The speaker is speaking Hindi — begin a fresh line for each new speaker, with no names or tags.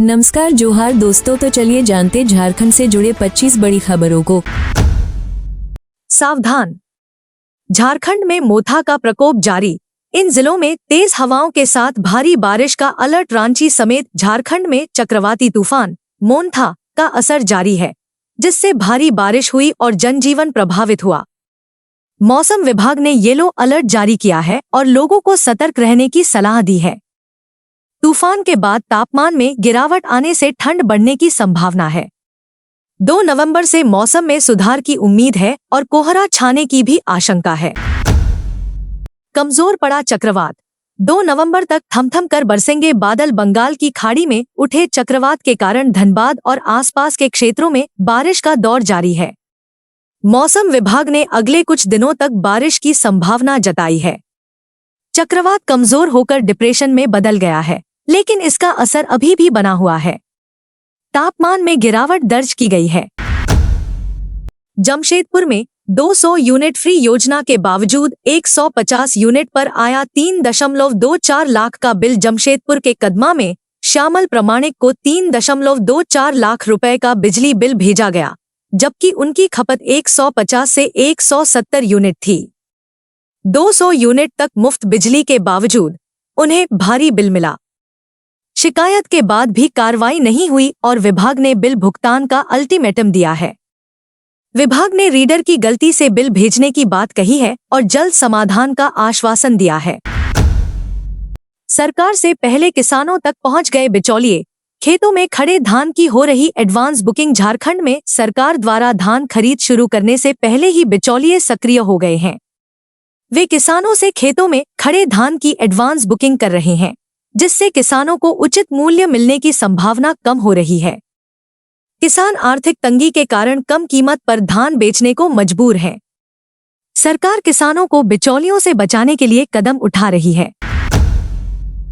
नमस्कार जोहार दोस्तों, तो चलिए जानते झारखंड से जुड़े 25 बड़ी खबरों को।
सावधान, झारखंड में मोथा का प्रकोप जारी। इन जिलों में तेज हवाओं के साथ भारी बारिश का अलर्ट। रांची समेत झारखंड में चक्रवाती तूफान मोन्था का असर जारी है, जिससे भारी बारिश हुई और जनजीवन प्रभावित हुआ। मौसम विभाग ने येलो अलर्ट जारी किया है और लोगों को सतर्क रहने की सलाह दी है। तूफान के बाद तापमान में गिरावट आने से ठंड बढ़ने की संभावना है। 2 नवंबर से मौसम में सुधार की उम्मीद है और कोहरा छाने की भी आशंका है। कमजोर पड़ा चक्रवात। 2 नवंबर तक थमथम कर बरसेंगे बादल। बंगाल की खाड़ी में उठे चक्रवात के कारण धनबाद और आसपास के क्षेत्रों में बारिश का दौर जारी है। मौसम विभाग ने अगले कुछ दिनों तक बारिश की संभावना जताई है। चक्रवात कमजोर होकर डिप्रेशन में बदल गया है, लेकिन इसका असर अभी भी बना हुआ है। तापमान में गिरावट दर्ज की गई है। जमशेदपुर में 200 यूनिट फ्री योजना के बावजूद 150 यूनिट पर आया 3.24 लाख का बिल। जमशेदपुर के कदमा में श्यामल प्रमाणिक को 3.24 लाख रुपए का बिजली बिल भेजा गया, जबकि उनकी खपत 150 से 170 यूनिट थी। 200 यूनिट तक मुफ्त बिजली के बावजूद उन्हें भारी बिल मिला। शिकायत के बाद भी कार्रवाई नहीं हुई और विभाग ने बिल भुगतान का अल्टीमेटम दिया है। विभाग ने रीडर की गलती से बिल भेजने की बात कही है और जल्द समाधान का आश्वासन दिया है। सरकार से पहले किसानों तक पहुंच गए बिचौलिए। खेतों में खड़े धान की हो रही एडवांस बुकिंग। झारखंड में सरकार द्वारा धान खरीद शुरू करने से पहले ही बिचौलिए सक्रिय हो गए हैं। वे किसानों से खेतों में खड़े धान की एडवांस बुकिंग कर रहे हैं, जिससे किसानों को उचित मूल्य मिलने की संभावना कम हो रही है। किसान आर्थिक तंगी के कारण कम कीमत पर धान बेचने को मजबूर हैं। सरकार किसानों को बिचौलियों से बचाने के लिए कदम उठा रही है।